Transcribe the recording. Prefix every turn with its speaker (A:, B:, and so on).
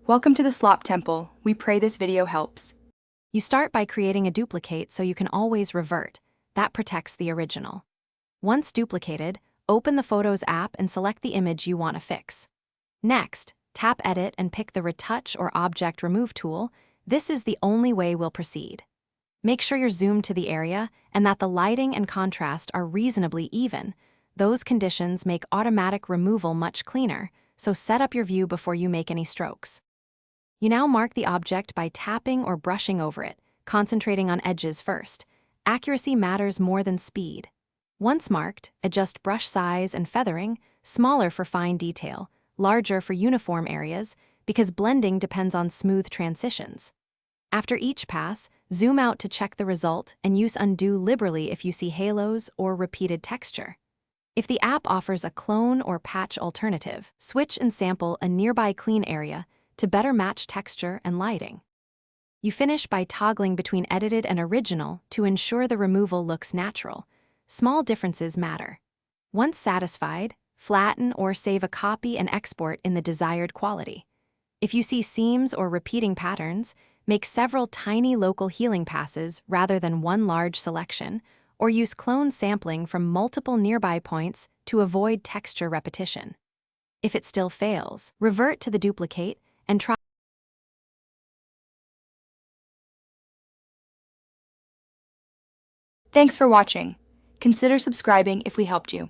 A: Welcome to the Slop Temple. We pray this video helps.
B: You start by creating a duplicate so you can always revert. That protects the original. Once duplicated, open the Photos app and select the image you want to fix. Next, tap Edit and pick the Retouch or Object Remove tool. This is the only way we'll proceed. Make sure you're zoomed to the area and that the lighting and contrast are reasonably even. Those conditions make automatic removal much cleaner, so set up your view before you make any strokes. You now mark the object by tapping or brushing over it, concentrating on edges first. Accuracy matters more than speed. Once marked, adjust brush size and feathering, smaller for fine detail, larger for uniform areas, because blending depends on smooth transitions. After each pass, zoom out to check the result and use undo liberally if you see halos or repeated texture. If the app offers a clone or patch alternative, switch and sample a nearby clean area to better match texture and lighting. You finish by toggling between edited and original to ensure the removal looks natural. Small differences matter. Once satisfied, flatten or save a copy and export in the desired quality. If you see seams or repeating patterns, make several tiny local healing passes rather than one large selection, or use clone sampling from multiple nearby points to avoid texture repetition. If it still fails, revert to the duplicate and try.
A: Thanks for watching. Consider subscribing if we helped you.